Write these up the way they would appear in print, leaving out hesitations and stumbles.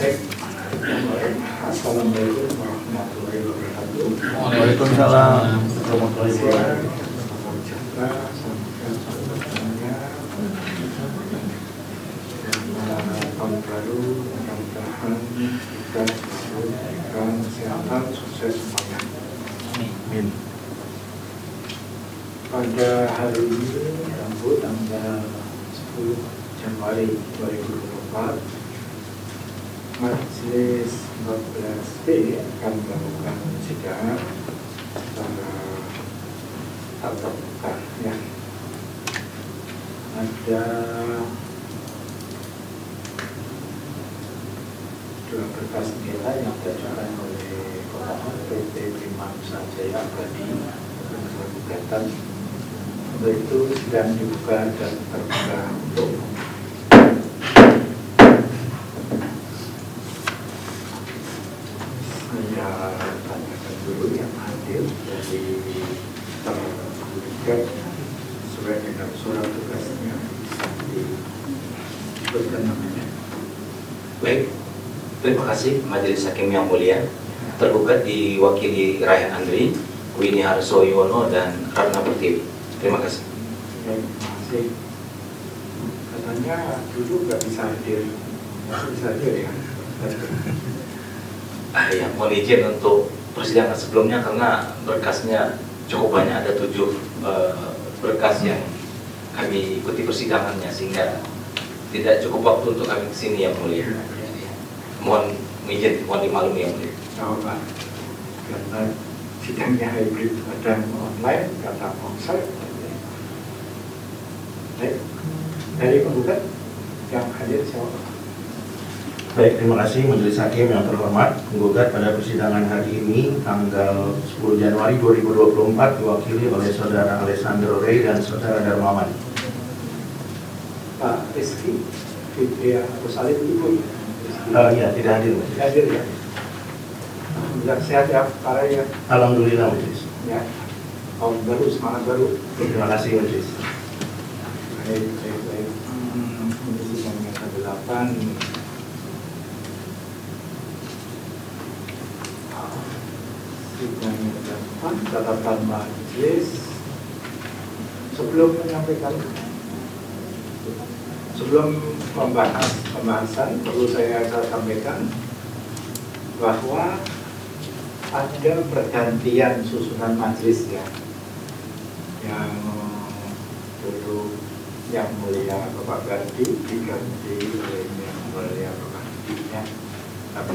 Baik. Assalamualaikum warahmatullahi wabarakatuh. Waalaikumsalam warahmatullahi wabarakatuh. Tahun baru, mudah-mudahan kita diberikan kesehatan, sukses semuanya. Amin. Pada hari ini, Rabu tanggal 10 Januari 2024, Majelis 14B akan melakukan sidang tatap muka ya. Ada dua berkas nilai yang diajukan oleh pemohon PT Prima Nusa Jaya Abadi untuk gugatan. Untuk itu sidang dibuka dan terbuka untuk umum. Saya tanyakan dulu yang hadir dari tergugat sesuai dengan surat tugasnya, bisa disebutkan namanya. Baik, terima kasih Majelis Hakim yang mulia. Tergugat diwakili Rayhan Andri, Winnie Harso Yuwono, dan Ratna Pertiwi. Terima kasih. Baik, terima kasih. Katanya dulu nggak bisa hadir, bisa hadir ya. Ya, mohon izin untuk persidangan sebelumnya karena berkasnya cukup banyak, ada 7 berkas yang kami ikuti persidangannya sehingga tidak cukup waktu untuk kami kesini yang mulia. Mohon izin, mohon dimaklumi yang mulia. Oh, Pak, karena sidangnya hybrid, ada online, kata onsite. Baik, dari penggugat yang hadir siapa? Baik, terima kasih Majelis Hakim yang terhormat. Penggugat pada persidangan hari ini tanggal 10 Januari 2024 diwakili oleh Saudara Alessandro Rey dan Saudara Darmawan. Pak Rizky Fitria Kusalib Ibu. Ya, tidak hadir. Tidak hadir ya. Alhamdulillah sehat ya Pak Ray ya. Alhamdulillah Majelis. Ya. Tahun baru, semangat baru. Terima kasih Majelis. Baik. Ini sidangnya ke-8. Sidangnya ke-8, catatan majelis. Sebelum membahas pembahasan, perlu saya sampaikan bahwa ada pergantian susunan majelis ya, yang dulu yang mulia Bapak Gardi diganti oleh yang mulia Bapak Dinya, tapi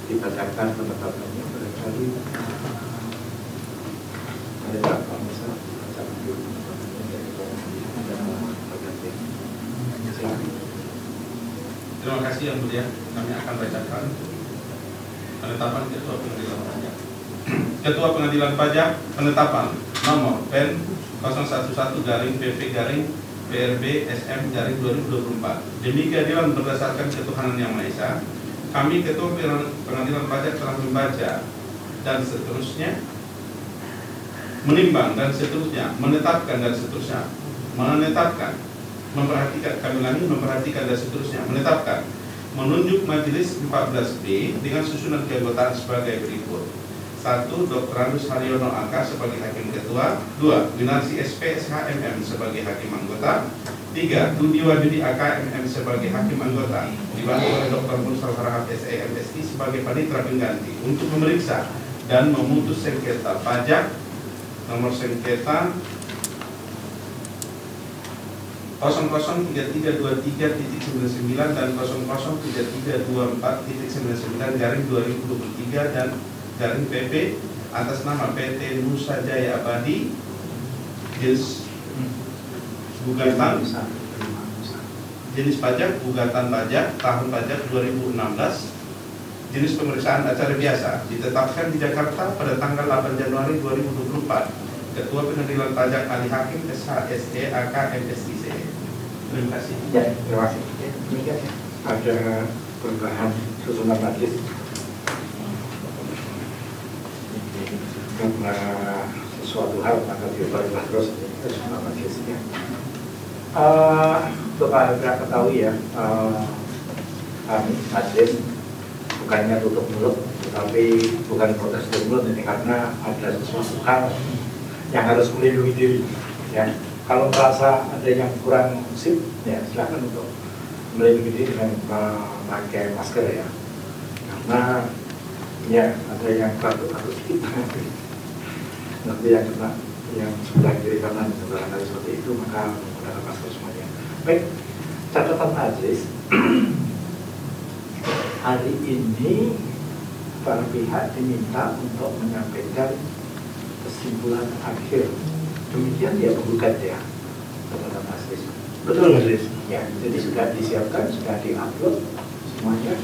dibacakan penetapannya barangkali ada Pak Musa bacakan dulu penetapannya dari Bapak pergantian. Terima kasih yang mulia. Kami akan bacakan penetapan Ketua Pengadilan Pajak. Ketua Pengadilan Pajak penetapan nomor PEN 011-PV-PRB-SM-2024. Demi keadilan berdasarkan ketuhanan yang Maha Esa, kami Ketua Pengadilan Pajak telah membaca dan seterusnya, menimbang dan seterusnya, menetapkan dan seterusnya, menetapkan, memperhatikan, kami ulangi, memperhatikan dan seterusnya, menetapkan, menunjuk Majelis 14B dengan susunan keanggotaan sebagai berikut. 1. Dr. Randus Haryono AK sebagai Hakim Ketua. 2. Winarsi SP SHMM sebagai Hakim Anggota. 3. Tudi Wadudi AK MM sebagai Hakim Anggota, dibantu oleh Dr. Mursal Harahap SE MSI sebagai Panitera Pengganti untuk memeriksa dan memutus sengketa pajak nomor sengketa 003323.99 dan 003324.99 dan garing PP atas nama PT Nusa Jaya Abadi, jenis gugatan jenis pajak gugatan pajak tahun pajak 2016, jenis pemeriksaan acara biasa, ditetapkan di Jakarta pada tanggal 8 Januari 2024. Ketua Pengadilan Pajak Ali Hakim SHSE AK MSIC. Terima kasih. Ya, terima kasih. Demikian ya. Ada perubahan susunan majelis karena sesuatu hal maka diubah terus susunan majelisnya. Untuk Anda ketahui ya, kami majelis bukannya tutup mulut, tetapi bukan protes tutup mulut ini karena ada sesuatu hal yang harus melindungi diri. Ya, kalau merasa ada yang kurang sip, ya silakan untuk melindungi diri dengan memakai masker ya. Karena ya ada yang takut kita nanti yang kena yang sebelah kiri kanan barangkali seperti itu, maka menggunakan masker semuanya. Baik, catatan majelis. Hari ini para pihak diminta untuk menyampaikan kesimpulan akhir. Demikian ya penggugat ya, catatan majelis. Betul majelis. Ya, jadi sudah disiapkan, sudah diupload semuanya,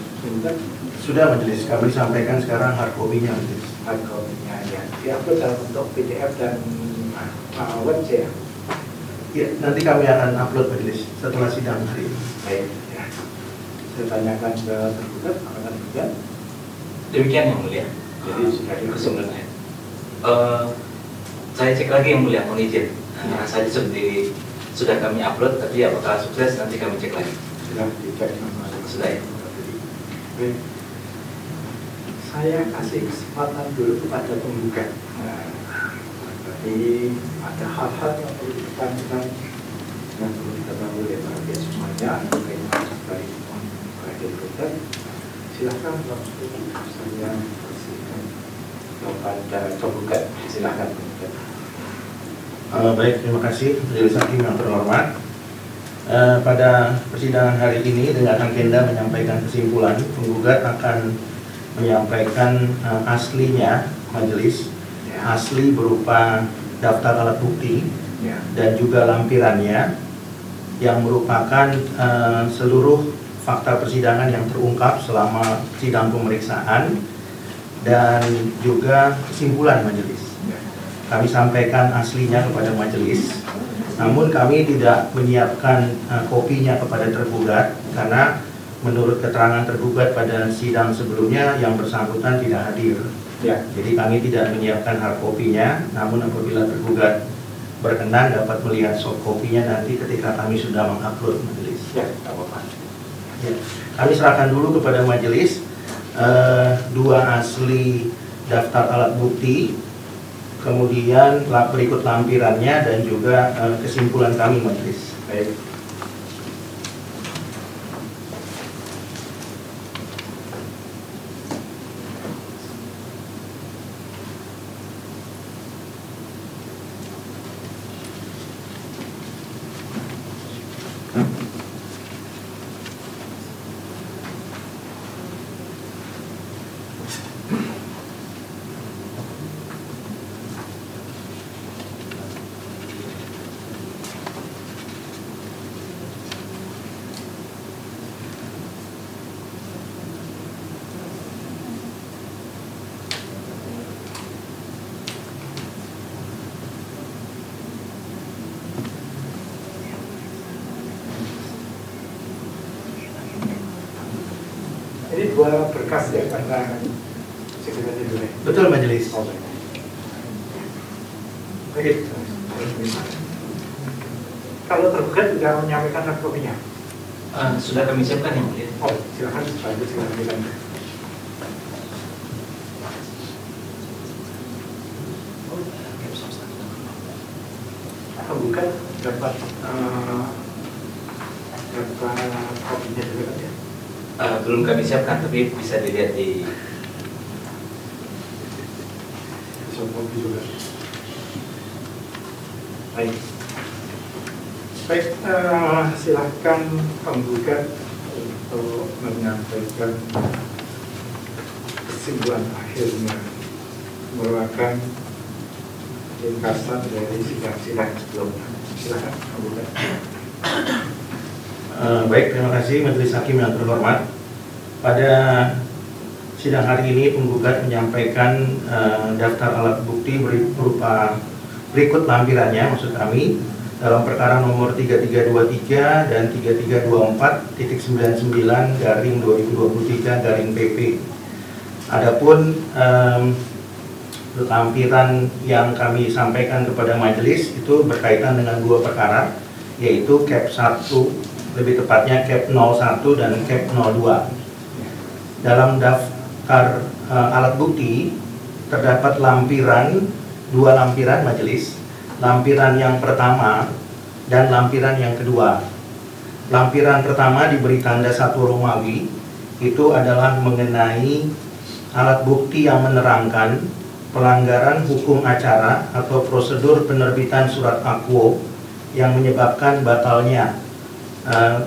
Sudah majelis, kami sampaikan sekarang hard copy-nya majelis. hard copy-nya ya, diupload dalam bentuk PDF dan web ya. Ya, nanti kami akan upload majelis setelah sidang hari ini. Baik, ya. Saya tanyakan ke tergugat, apakah tergugat? Demikian yang mulia. Jadi sudah kesimpulannya. Saya cek lagi yang mulia, mohon izin. Saja sudah kami upload, tapi apakah sukses nanti kami cek lagi. sudah dicek sama Sudah ya. Baik. Saya kasih kesempatan dulu kepada penggugat. Jadi ada hal-hal yang perlu ditekankan yang perlu diketahui oleh para pihak semuanya. Bagaimana dari penggugat, silakan waktu saya bersihkan kepada penggugat. Silakan penggugat. Baik, terima kasih majelis hakim yang terhormat. Pada persidangan hari ini dengan agenda menyampaikan kesimpulan, penggugat akan menyampaikan aslinya majelis, asli berupa daftar alat bukti Ya. dan juga lampirannya yang merupakan seluruh fakta persidangan yang terungkap selama sidang pemeriksaan dan juga kesimpulan majelis. Kami sampaikan aslinya kepada majelis, namun kami tidak menyiapkan kopinya kepada tergugat karena menurut keterangan tergugat pada sidang sebelumnya yang bersangkutan tidak hadir. Ya. Jadi kami tidak menyiapkan hard kopinya, namun apabila tergugat berkenan dapat melihat soft kopinya nanti ketika kami sudah mengupload majelis. Ya, tidak apa-apa. Ya. Kami serahkan dulu kepada majelis dua asli daftar alat bukti, kemudian berikut lampirannya dan juga kesimpulan kami majelis. Baik. Ini dua berkas ya, karena sekretariat dulu ya. Betul majelis. Oh, baik. Kalau tergugat sudah menyampaikan hard copy-nya. Sudah kami siapkan yang mulia. Oh, silakan silakan. Tergugat dapat kopinya juga kan ya? Belum kami siapkan, tapi bisa dilihat di Kopi juga. Baik. Baik, silakan penggugat untuk menyampaikan kesimpulan akhirnya, merupakan ringkasan dari sidang-sidang sebelumnya. Silakan penggugat. Baik, terima kasih majelis hakim yang terhormat. Pada sidang hari ini penggugat menyampaikan daftar alat bukti berupa berikut lampirannya, maksud kami dalam perkara nomor 3323 dan 3324.99/2023/PP. Adapun lampiran yang kami sampaikan kepada majelis itu berkaitan dengan dua perkara, yaitu CAP 1, lebih tepatnya CAP 01 dan CAP 02. dalam daftar alat bukti terdapat dua lampiran majelis, lampiran yang pertama dan lampiran yang kedua. Lampiran pertama diberi tanda 1 Romawi, itu adalah mengenai alat bukti yang menerangkan pelanggaran hukum acara atau prosedur penerbitan surat akuo yang menyebabkan batalnya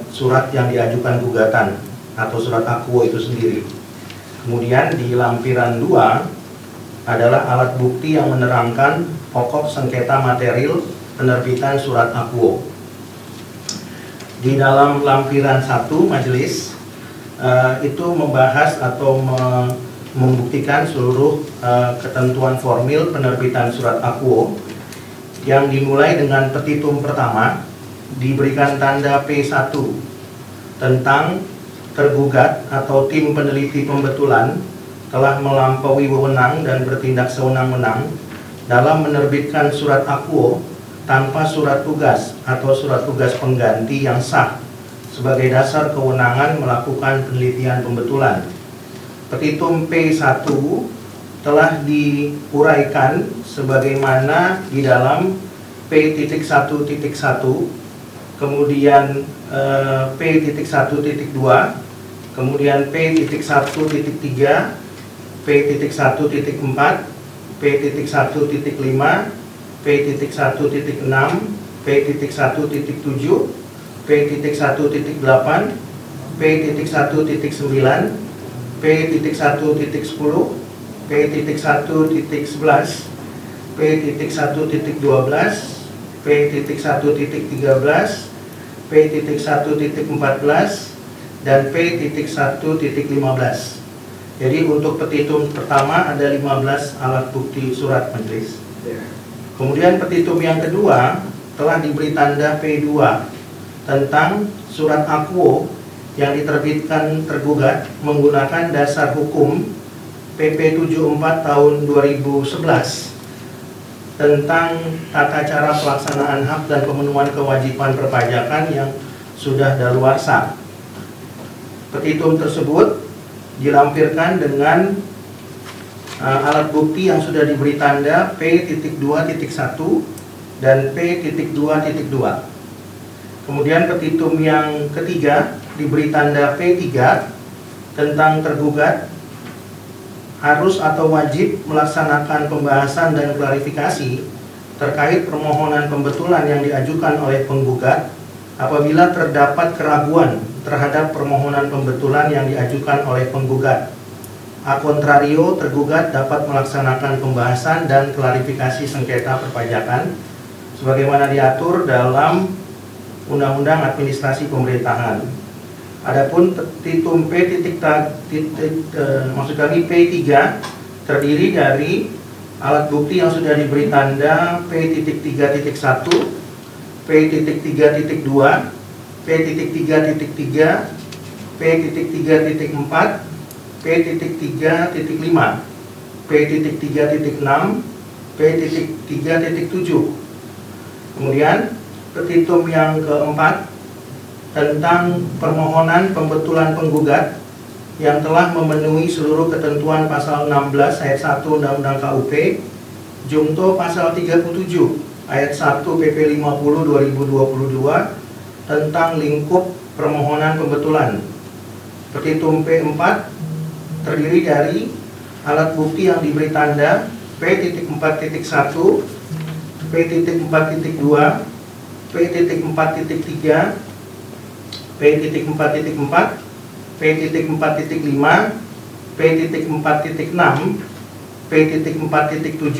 surat yang diajukan gugatan atau surat akuo itu sendiri. Kemudian di lampiran 2 adalah alat bukti yang menerangkan pokok sengketa material penerbitan surat akuo. Di dalam lampiran 1 majelis itu membahas atau membuktikan seluruh ketentuan formil penerbitan surat akuo yang dimulai dengan petitum pertama diberikan tanda P1 tentang tergugat atau tim peneliti pembetulan telah melampaui wewenang dan bertindak sewenang-wenang dalam menerbitkan surat akuo tanpa surat tugas atau surat tugas pengganti yang sah sebagai dasar kewenangan melakukan penelitian pembetulan. Petitum P1 telah diuraikan sebagaimana di dalam P.1.1, kemudian P.1.2, kemudian P.1.3, P.1.4, P.1.5, P.1.6, P.1.7, P.1.8, P.1.9, P.1.10, P.1.11, P.1.12, P.1.13, P.1.14, dan P.1.15. Jadi untuk petitum pertama ada 15 alat bukti surat majelis. Kemudian petitum yang kedua telah diberi tanda P2 tentang surat akuo yang diterbitkan tergugat menggunakan dasar hukum PP 74 tahun 2011 tentang tata cara pelaksanaan hak dan pemenuhan kewajiban perpajakan yang sudah daluarsa. Petitum tersebut dilampirkan dengan alat bukti yang sudah diberi tanda P.2.1 dan P.2.2. Kemudian petitum yang ketiga diberi tanda P3 tentang tergugat harus atau wajib melaksanakan pembahasan dan klarifikasi terkait permohonan pembetulan yang diajukan oleh penggugat apabila terdapat keraguan terhadap permohonan pembetulan yang diajukan oleh penggugat. A contrario, tergugat dapat melaksanakan pembahasan dan klarifikasi sengketa perpajakan sebagaimana diatur dalam Undang-Undang Administrasi Pemerintahan. Adapun petitum P3 terdiri dari alat bukti yang sudah diberi tanda P.3.1, P.3.2, P.3.3, P.3.4, P.3.5, P.3.6, P.3.7. Kemudian petitum yang keempat tentang permohonan pembetulan penggugat yang telah memenuhi seluruh ketentuan pasal 16 ayat 1 Undang-Undang KUP Jungto pasal 37 ayat 1 PP 50 2022 tentang lingkup permohonan pembetulan. Petitum P4 terdiri dari alat bukti yang diberi tanda P.4.1, P.4.2, P.4.3, P.4.4, P.4.5, P.4.6, P.4.7,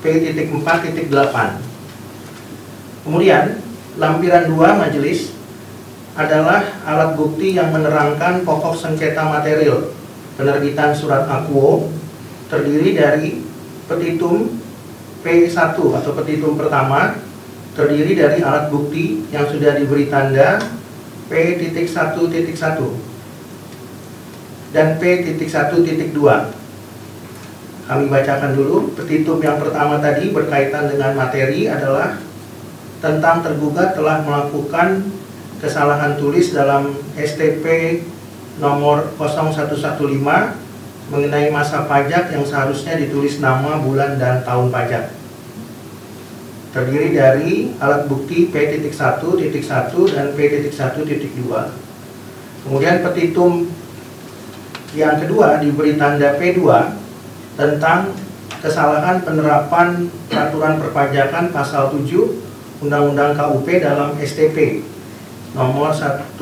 P.4.8. Kemudian lampiran 2 majelis adalah alat bukti yang menerangkan pokok sengketa material penerbitan surat akuo, terdiri dari petitum P1 atau petitum pertama, terdiri dari alat bukti yang sudah diberi tanda P.1.1 dan P.1.2. Kami bacakan dulu. Petitum yang pertama tadi berkaitan dengan materi adalah tentang tergugat telah melakukan kesalahan tulis dalam STP nomor 0115 mengenai masa pajak yang seharusnya ditulis nama, bulan, dan tahun pajak. Terdiri dari alat bukti P.1.1 dan P.1.2. Kemudian petitum yang kedua diberi tanda P2 tentang kesalahan penerapan peraturan perpajakan pasal 7 Undang-Undang KUP dalam STP nomor 115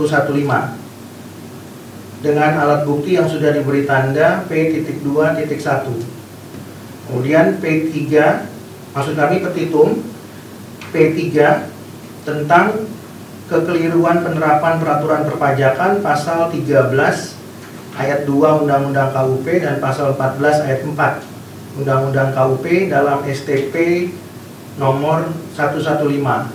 dengan alat bukti yang sudah diberi tanda P.2.1. Kemudian P3, maksud kami petitum P3 tentang kekeliruan penerapan peraturan perpajakan pasal 13 ayat 2 Undang-Undang KUP dan pasal 14 ayat 4 Undang-Undang KUP dalam STP nomor 115.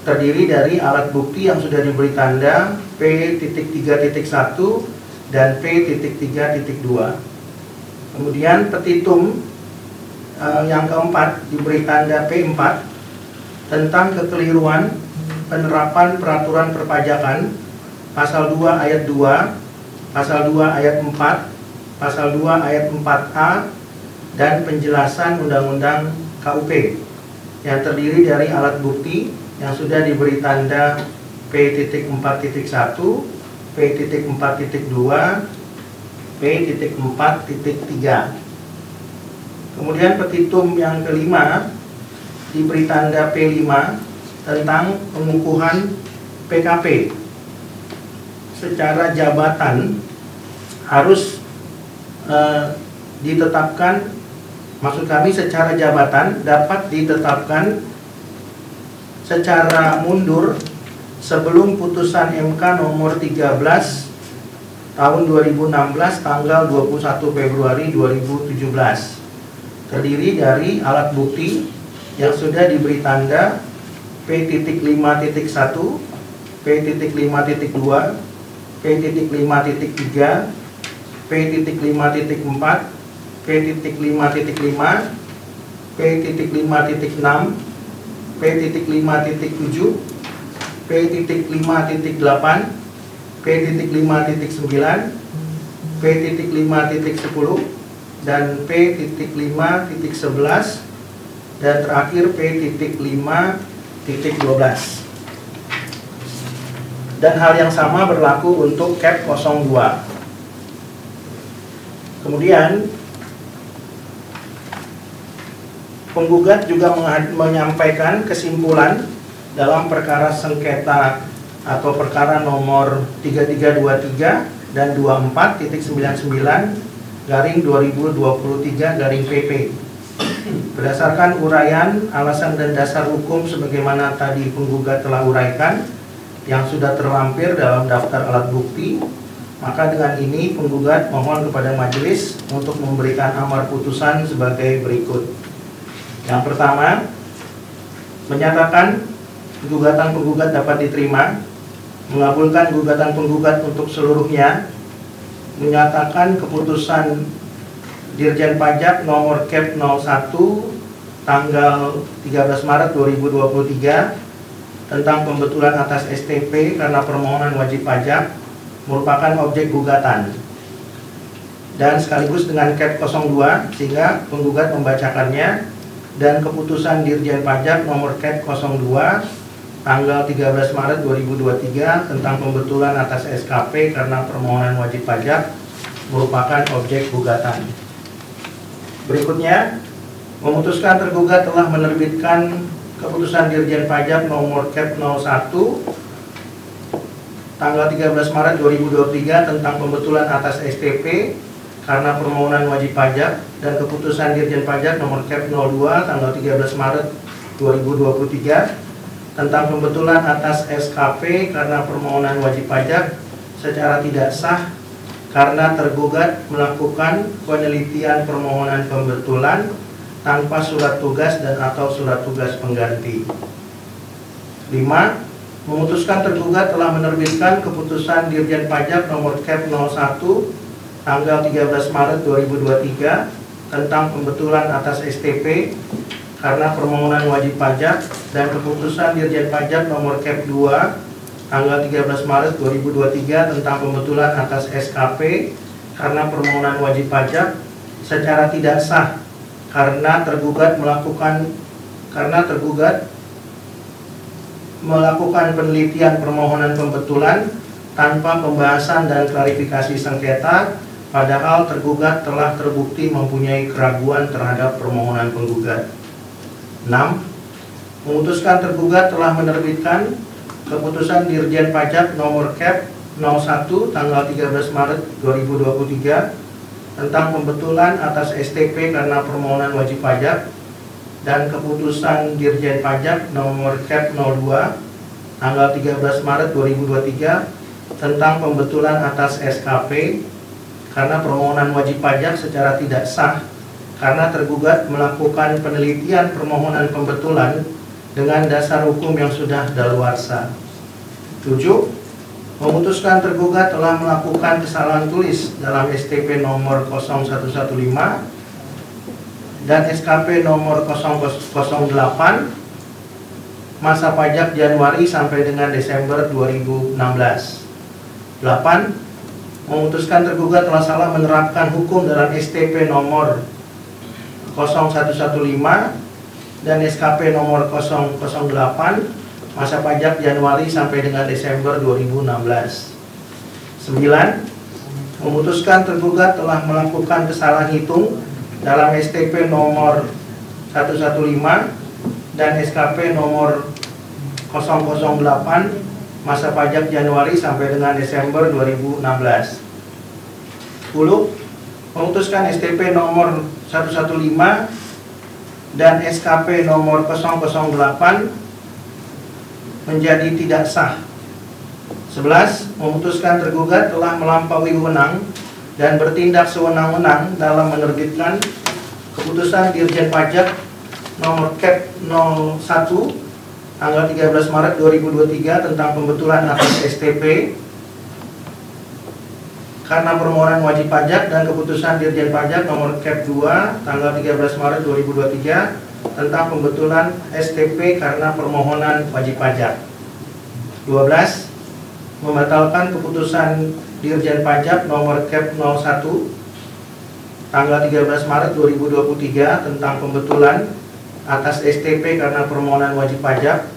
Terdiri dari alat bukti yang sudah diberi tanda P.3.1 dan P.3.2. Kemudian petitum yang keempat diberi tanda P4 tentang kekeliruan penerapan peraturan perpajakan pasal 2 ayat 2, pasal 2 ayat 4, pasal 2 ayat 4A dan penjelasan Undang-Undang KUP yang terdiri dari alat bukti yang sudah diberi tanda P.4.1, P.4.2, P.4.3. Kemudian petitum yang kelima diberi tanda P5 tentang pengukuhan PKP secara jabatan harus ditetapkan, maksud kami secara jabatan dapat ditetapkan secara mundur sebelum putusan MK nomor 13 tahun 2016 tanggal 21 Februari 2017. Terdiri dari alat bukti yang sudah diberi tanda P.5.1, P.5.2, P.5.3, P.5.4, P.5.5, P.5.6, P.5.7, P.5.7, P.5.8, P.5.9, P.5.10 dan P.5.11 dan terakhir P.5.12. Dan hal yang sama berlaku untuk CAP 02. Kemudian penggugat juga menyampaikan kesimpulan dalam perkara sengketa atau perkara nomor 3323 dan 24.99/2023/PP. Berdasarkan uraian, alasan dan dasar hukum sebagaimana tadi penggugat telah uraikan yang sudah terlampir dalam daftar alat bukti, maka dengan ini penggugat mohon kepada majelis untuk memberikan amar putusan sebagai berikut. Yang pertama, menyatakan gugatan penggugat dapat diterima, mengabulkan gugatan penggugat untuk seluruhnya, menyatakan keputusan Dirjen Pajak nomor CAP 01 tanggal 13 Maret 2023 tentang pembetulan atas STP karena permohonan wajib pajak merupakan objek gugatan, dan sekaligus dengan CAP 02 sehingga penggugat membacakannya, dan keputusan Dirjen Pajak nomor CAP 02 tanggal 13 Maret 2023 tentang pembetulan atas SKP karena permohonan wajib pajak merupakan objek gugatan. Berikutnya, memutuskan tergugat telah menerbitkan keputusan Dirjen Pajak nomor CAP 01 tanggal 13 Maret 2023 tentang pembetulan atas STP karena permohonan wajib pajak, dan keputusan Dirjen Pajak nomor CAP 02 tanggal 13 Maret 2023 tentang pembetulan atas SKP karena permohonan wajib pajak secara tidak sah karena tergugat melakukan penelitian permohonan pembetulan tanpa surat tugas dan atau surat tugas pengganti. 5. Memutuskan tergugat telah menerbitkan keputusan Dirjen Pajak nomor CAP 01 tanggal 13 Maret 2023 tentang pembetulan atas STP karena permohonan wajib pajak, dan keputusan Dirjen Pajak nomor CAP 2 tanggal 13 Maret 2023 tentang pembetulan atas SKP karena permohonan wajib pajak secara tidak sah karena tergugat melakukan penelitian permohonan pembetulan tanpa pembahasan dan klarifikasi sengketa, padahal tergugat telah terbukti mempunyai keraguan terhadap permohonan penggugat. 6. Memutuskan tergugat telah menerbitkan keputusan Dirjen Pajak nomor Kep 01 tanggal 13 Maret 2023 tentang pembetulan atas STP karena permohonan wajib pajak dan keputusan Dirjen Pajak nomor Kep 02 tanggal 13 Maret 2023 tentang pembetulan atas SKP karena permohonan wajib pajak secara tidak sah karena tergugat melakukan penelitian permohonan pembetulan dengan dasar hukum yang sudah daluarsa. 7. Memutuskan tergugat telah melakukan kesalahan tulis dalam STP nomor 0115 dan SKP nomor 008 masa pajak Januari sampai dengan Desember 2016. 8. Memutuskan tergugat telah salah menerapkan hukum dalam STP nomor 0115 dan SKP nomor 008 masa pajak Januari sampai dengan Desember 2016. 9. Memutuskan tergugat telah melakukan kesalahan hitung dalam STP nomor 115 dan SKP nomor 008 masa pajak Januari sampai dengan Desember 2016. 10. Memutuskan STP nomor 115 dan SKP nomor 008 menjadi tidak sah. 11. Memutuskan tergugat telah melampaui wewenang dan bertindak sewenang-wenang dalam menerbitkan keputusan Dirjen Pajak nomor Kep 01 tanggal 13 Maret 2023 tentang pembetulan atas STP karena permohonan wajib pajak dan keputusan Dirjen Pajak nomor Kep 2 tanggal 13 Maret 2023 tentang pembetulan STP karena permohonan wajib pajak. 12. Membatalkan keputusan Dirjen Pajak nomor Kep 01 tanggal 13 Maret 2023 tentang pembetulan atas STP karena permohonan wajib pajak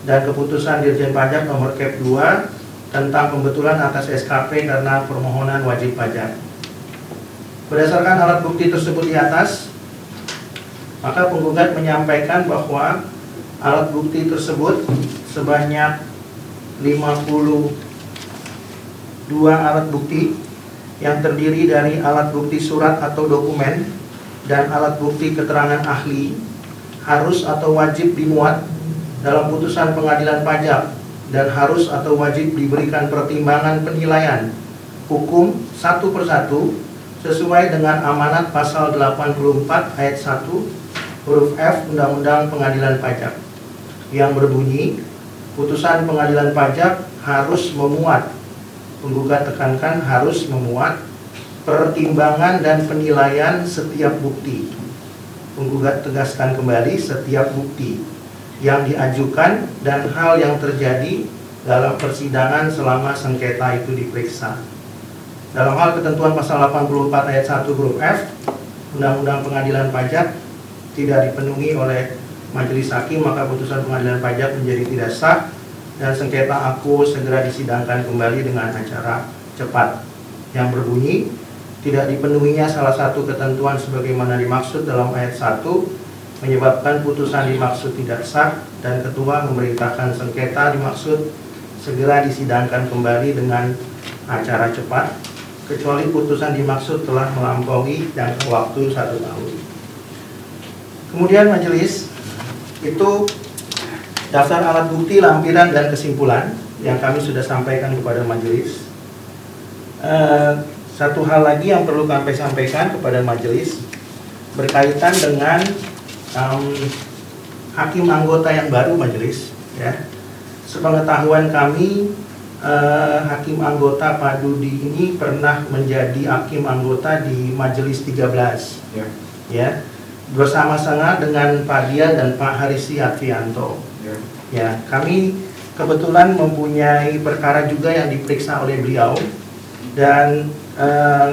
dan keputusan Dirjen Pajak nomor Kep 2 tentang pembetulan atas SKP karena permohonan wajib pajak. Berdasarkan alat bukti tersebut di atas, maka penggugat menyampaikan bahwa alat bukti tersebut sebanyak 52 alat bukti yang terdiri dari alat bukti surat atau dokumen dan alat bukti keterangan ahli harus atau wajib dimuat dalam putusan pengadilan pajak dan harus atau wajib diberikan pertimbangan penilaian hukum satu persatu sesuai dengan amanat pasal 84 ayat 1 huruf F Undang-Undang Pengadilan Pajak yang berbunyi putusan pengadilan pajak harus memuat, penggugat tekankan harus memuat pertimbangan dan penilaian setiap bukti. Penggugat tegaskan kembali setiap bukti yang diajukan dan hal yang terjadi dalam persidangan selama sengketa itu diperiksa. Dalam hal ketentuan pasal 84 ayat 1 huruf F Undang-Undang Pengadilan Pajak tidak dipenuhi oleh majelis hakim, maka putusan pengadilan pajak menjadi tidak sah dan sengketa aku segera disidangkan kembali dengan acara cepat yang berbunyi tidak dipenuhinya salah satu ketentuan sebagaimana dimaksud dalam ayat 1 menyebabkan putusan dimaksud tidak sah dan ketua memerintahkan sengketa dimaksud segera disidangkan kembali dengan acara cepat kecuali putusan dimaksud telah melampaui jangka waktu 1 tahun. Kemudian majelis itu daftar alat bukti, lampiran dan kesimpulan yang kami sudah sampaikan kepada majelis. Satu hal lagi yang perlu kami sampaikan kepada majelis berkaitan dengan hakim anggota yang baru majelis. Ya, sepengetahuan kami hakim anggota Pak Dudi ini pernah menjadi hakim anggota di majelis 13. Ya, bersama-sama dengan Pak Dian dan Pak Harisi Advianto. Ya, kami kebetulan mempunyai perkara juga yang diperiksa oleh beliau, dan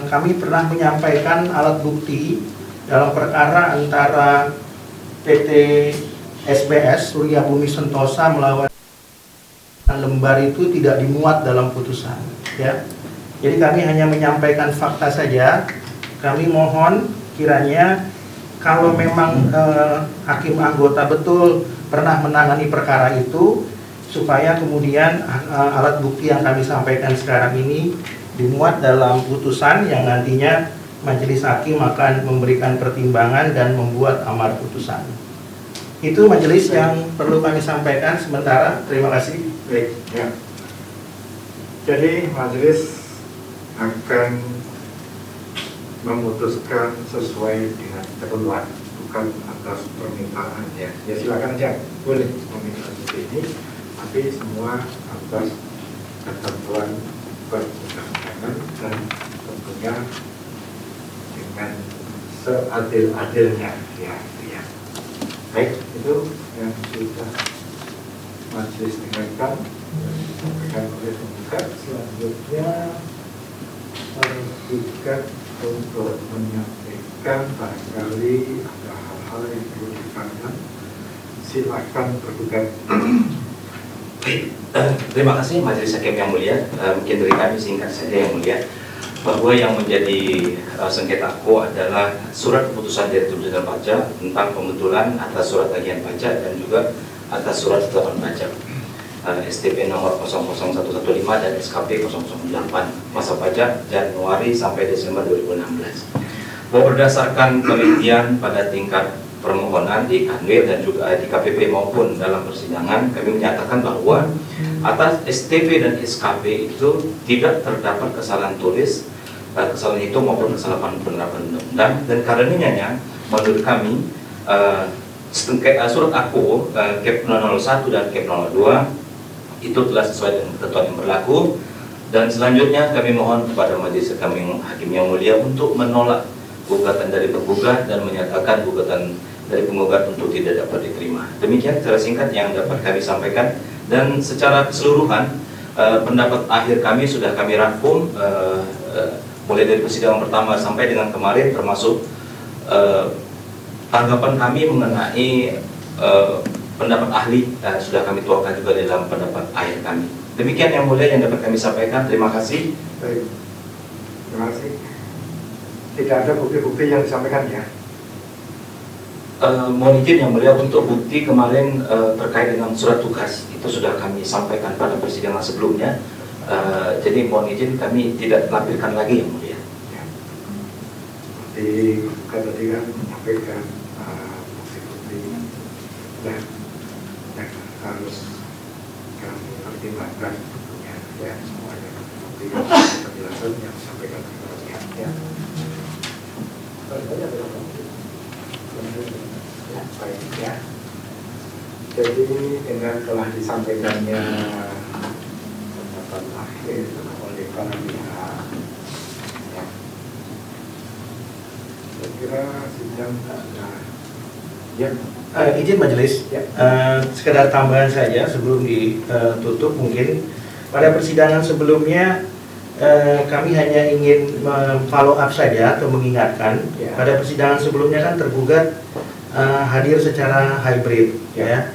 kami pernah menyampaikan alat bukti dalam perkara antara PT SBS Surya Bumi Sentosa melawan lembar itu tidak dimuat dalam putusan, ya. Jadi kami hanya menyampaikan fakta saja. Kami mohon kiranya kalau memang hakim anggota betul pernah menangani perkara itu, supaya kemudian alat bukti yang kami sampaikan sekarang ini dimuat dalam putusan yang nantinya majelis hakim akan memberikan pertimbangan dan membuat amar putusan. Itu majelis yang perlu kami sampaikan sementara. Terima kasih. Baik, ya. Jadi majelis akan memutuskan sesuai dengan ketentuan, bukan atas permintaan, ya. Ya silakan aja, boleh meminta seperti ini, tapi semua atas ketentuan perundang-undangan dan tentunya dengan seadil-adilnya, ya. Baik, itu yang sudah majelis dengarkan disampaikan oleh penggugat. Selanjutnya penggugat untuk menyampaikan barangkali ada hal-hal yang perlu ditanyakan. Silakan penggugat. Terima kasih Majelis Hakim yang mulia. Mungkin dari kami singkat saja yang mulia, bahwa yang menjadi sengketa aku adalah surat keputusan Direktur Jenderal Pajak tentang pembetulan atas surat tagihan pajak dan juga atas surat tetapkan pajak STP nomor 00115 dan SKP 008 masa pajak Januari sampai Desember 2016. Bahwa berdasarkan penelitian pada tingkat permohonan di Kanwil dan juga di KPP maupun dalam persidangan, kami menyatakan bahwa atas STP dan SKP itu tidak terdapat kesalahan tulis, kesalahan itu maupun kesalahan penerapan undang-undang, dan karenanya menurut kami surat aku Cap 001 dan Cap 02 itu telah sesuai dengan ketentuan yang berlaku, dan selanjutnya kami mohon kepada majelis hakim yang mulia untuk menolak gugatan dari penggugat dan menyatakan gugatan dari penggugat untuk tidak dapat diterima. Demikian secara singkat yang dapat kami sampaikan, dan secara keseluruhan pendapat akhir kami sudah kami rangkum mulai dari persidangan pertama sampai dengan kemarin, termasuk tanggapan kami mengenai pendapat ahli sudah kami tuangkan juga di dalam pendapat akhir kami. Demikian yang mulia yang dapat kami sampaikan. Terima kasih. Baik, terima kasih. Tidak ada bukti-bukti yang disampaikan, ya? Mohon izin yang mulia, untuk bukti kemarin terkait dengan surat tugas itu sudah kami sampaikan pada persidangan sebelumnya. Jadi mohon izin kami tidak lampirkan lagi yang mulia. Ya. Seperti tadi kan menyampaikan bukti-bukti dan harus kami pertimbangkan tentunya, ya, semuanya bukti penjelasan yang disampaikan kepada ya. Ya, baik, ya. Jadi dengan telah disampaikannya pendapat akhir oleh para pihak, ya, saya kira sidang sudah, ya. Izin majelis, Ya. sekedar tambahan saja sebelum ditutup. Mungkin pada persidangan sebelumnya kami hanya ingin follow up saja atau mengingatkan. Ya. Pada persidangan sebelumnya kan tergugat hadir secara hybrid, ya.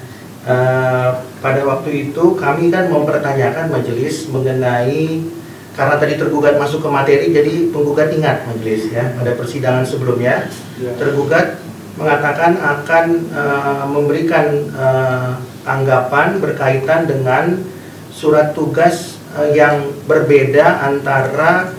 Pada waktu itu kami kan mempertanyakan majelis mengenai, karena tadi tergugat masuk ke materi, jadi penggugat ingat majelis, ya, pada persidangan sebelumnya Ya. tergugat mengatakan akan memberikan tanggapan berkaitan dengan surat tugas yang berbeda antara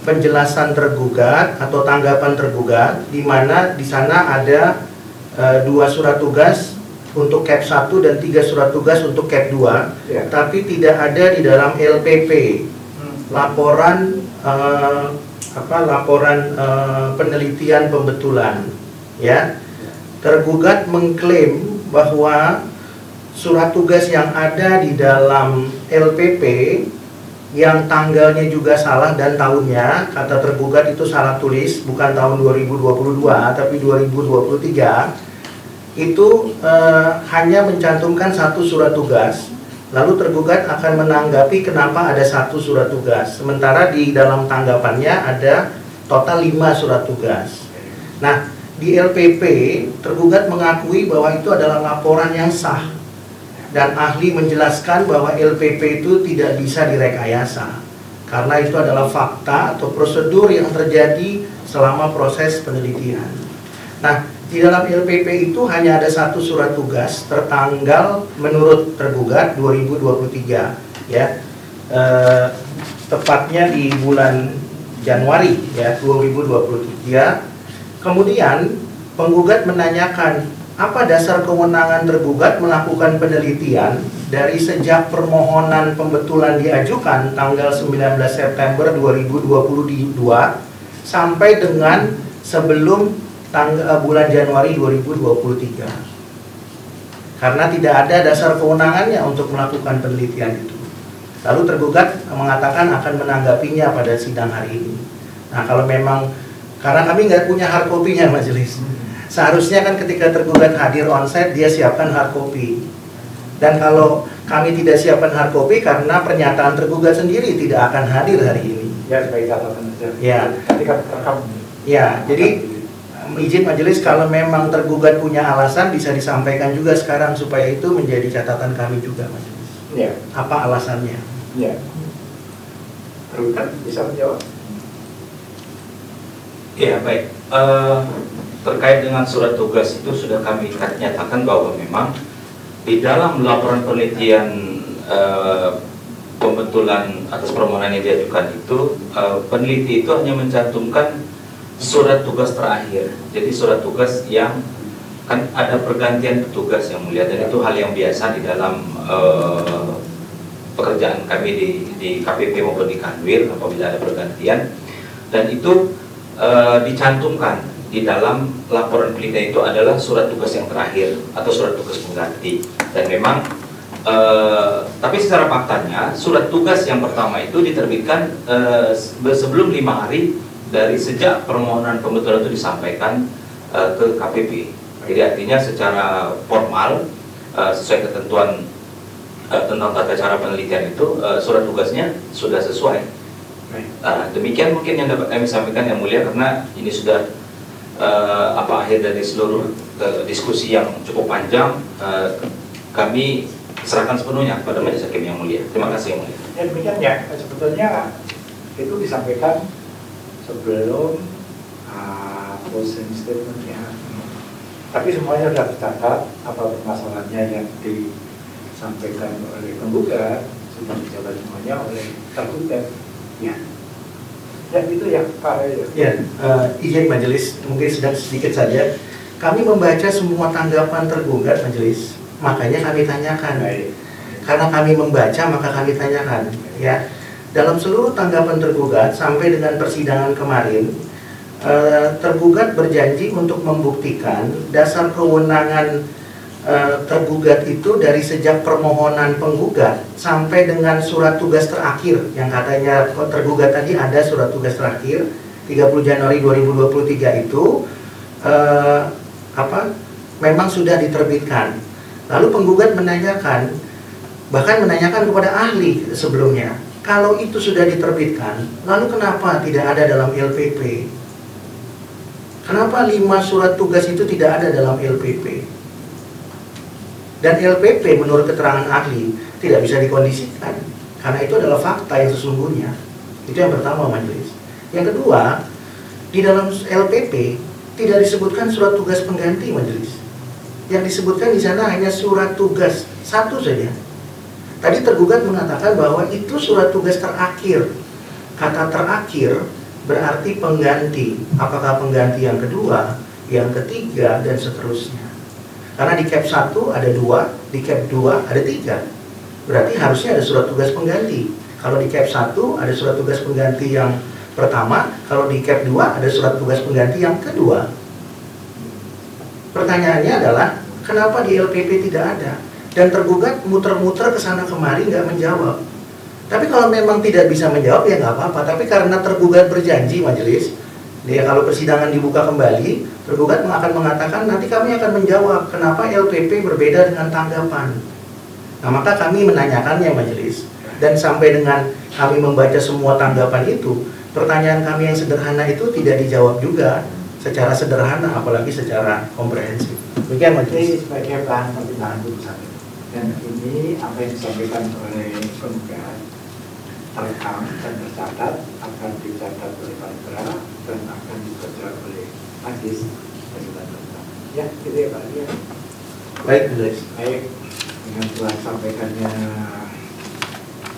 penjelasan tergugat atau tanggapan tergugat, di mana di sana ada 2 surat tugas untuk Cap 1 dan 3 surat tugas untuk Cap 2, Ya. tapi tidak ada di dalam LPP laporan penelitian pembetulan, ya. Tergugat mengklaim bahwa surat tugas yang ada di dalam LPP yang tanggalnya juga salah dan tahunnya, kata tergugat itu salah tulis, bukan tahun 2022 tapi 2023, itu hanya mencantumkan 1 surat tugas Lalu tergugat akan menanggapi kenapa ada 1 surat tugas. Sementara di dalam tanggapannya ada total 5 surat tugas. Nah, di LPP tergugat mengakui bahwa itu adalah laporan yang sah. Dan ahli menjelaskan bahwa LPP itu tidak bisa direkayasa. Karena itu adalah fakta atau prosedur yang terjadi selama proses penelitian. Nah, di dalam LPP itu hanya ada 1 surat tugas tertanggal menurut tergugat 2023 ya. Tepatnya di bulan Januari ya 2023. Kemudian penggugat menanyakan apa dasar kewenangan tergugat melakukan penelitian dari sejak permohonan pembetulan diajukan tanggal 19 September 2022 sampai dengan sebelum bulan Januari 2023. Karena tidak ada dasar kewenangannya untuk melakukan penelitian itu. Lalu tergugat mengatakan akan menanggapinya pada sidang hari ini. Nah, kalau memang karena kami nggak punya hard copy-nya majelis. Seharusnya kan ketika tergugat hadir onsite dia siapkan hard copy. Dan kalau kami tidak siapkan hard copy karena pernyataan tergugat sendiri tidak akan hadir hari ini. Ya, sebagai catatan saja. Ya. Ketika terekam. Ya, jadi izin majelis kalau memang tergugat punya alasan bisa disampaikan juga sekarang supaya itu menjadi catatan kami juga majelis. Ya. Apa alasannya? Ya. Tergugat bisa menjawab. Ya, baik. Terkait dengan surat tugas itu sudah kami nyatakan bahwa memang di dalam laporan penelitian pembetulan atas permohonan yang diajukan itu peneliti itu hanya mencantumkan surat tugas terakhir. Jadi surat tugas yang kan ada pergantian petugas yang mulia, dan itu hal yang biasa di dalam pekerjaan kami di KPP maupun di Kanwil apabila ada pergantian, dan itu dicantumkan di dalam laporan penelitian itu adalah surat tugas yang terakhir atau surat tugas pengganti. Dan memang tapi secara faktanya surat tugas yang pertama itu diterbitkan sebelum 5 hari dari sejak permohonan pembetulan itu disampaikan ke KPP. Jadi artinya secara formal sesuai ketentuan tentang tata cara penelitian itu surat tugasnya sudah sesuai. Demikian mungkin yang dapat kami sampaikan yang mulia, karena ini sudah akhir dari seluruh diskusi yang cukup panjang. Kami serahkan sepenuhnya kepada majelis hakim yang mulia. Terima kasih yang mulia. Ya, demikian ya. Sebetulnya itu disampaikan sebelum closing statementnya. Tapi semuanya sudah tercatat, apa permasalahannya yang disampaikan oleh penggugat sudah dijawab semuanya oleh tergugat. Ya. Ya, itu ya Pak. Ya, izin majelis, mungkin sedikit saja. Kami membaca semua tanggapan tergugat majelis, makanya kami tanyakan. Baik. Karena kami membaca maka kami tanyakan. Ya, dalam seluruh tanggapan tergugat sampai dengan persidangan kemarin, tergugat berjanji untuk membuktikan dasar kewenangan tergugat itu dari sejak permohonan penggugat sampai dengan surat tugas terakhir yang katanya tergugat tadi ada surat tugas terakhir 30 Januari 2023 itu memang sudah diterbitkan. Lalu penggugat menanyakan, bahkan menanyakan kepada ahli sebelumnya, kalau itu sudah diterbitkan, lalu kenapa tidak ada dalam LPP? Kenapa 5 surat tugas itu tidak ada dalam LPP? Dan LPP menurut keterangan ahli tidak bisa dikondisikan, karena itu adalah fakta yang sesungguhnya. Itu yang pertama majelis. Yang kedua, di dalam LPP tidak disebutkan surat tugas pengganti majelis. Yang disebutkan di sana hanya surat tugas 1 saja. Tadi tergugat mengatakan bahwa itu surat tugas terakhir. Kata terakhir berarti pengganti. Apakah pengganti yang kedua, yang ketiga, dan seterusnya. Karena di cap 1 ada 2, di cap 2 ada 3. Berarti harusnya ada surat tugas pengganti. Kalau di cap 1 ada surat tugas pengganti yang pertama, kalau di cap 2 ada surat tugas pengganti yang kedua. Pertanyaannya adalah, kenapa di LPP tidak ada? Dan tergugat muter-muter ke sana kemari nggak menjawab. Tapi kalau memang tidak bisa menjawab ya nggak apa-apa. Tapi karena tergugat berjanji majelis, dia kalau persidangan dibuka kembali, tergugat akan mengatakan nanti kami akan menjawab kenapa LPP berbeda dengan tanggapan. Nah, maka kami menanyakannya majelis, dan sampai dengan kami membaca semua tanggapan itu, pertanyaan kami yang sederhana itu tidak dijawab juga secara sederhana, apalagi secara komprehensif. Demikian majelis. Ini sebagai bahan pertimbangan putusan. Dan ini apa yang disampaikan oleh penggugat terekam dan tercatat, akan dicatat oleh Panitra dan akan dibaca oleh majelis. Ya, gitu ya Pak. Ya. Baik, majelis. Baik, dengan telah sampaikannya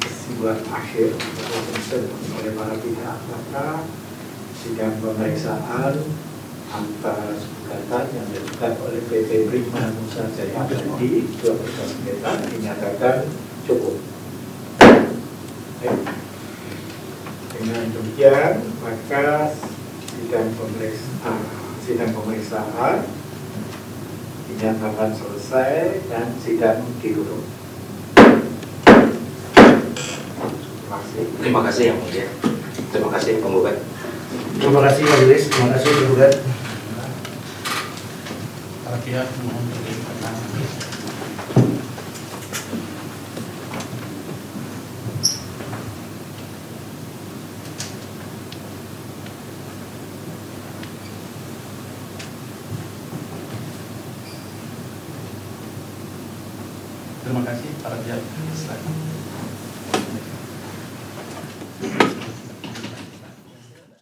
kesimpulan akhir oleh para pihak, maka sidang pemeriksaan atas gugatan yang dilakukan oleh PT Prima Nusa Jaya tadi 2 berkas sengketa dinyatakan cukup. Baik. Dengan demikian, maka sidang pemeriksaan dinyatakan selesai dan sidang ditutup. Terima kasih. Terima kasih yang mulia. Terima kasih penggugat. Terima kasih majelis, terima kasih penggugat. Para pihak mohon berdiri pertanyaan. Terima kasih para pihak. Silakan.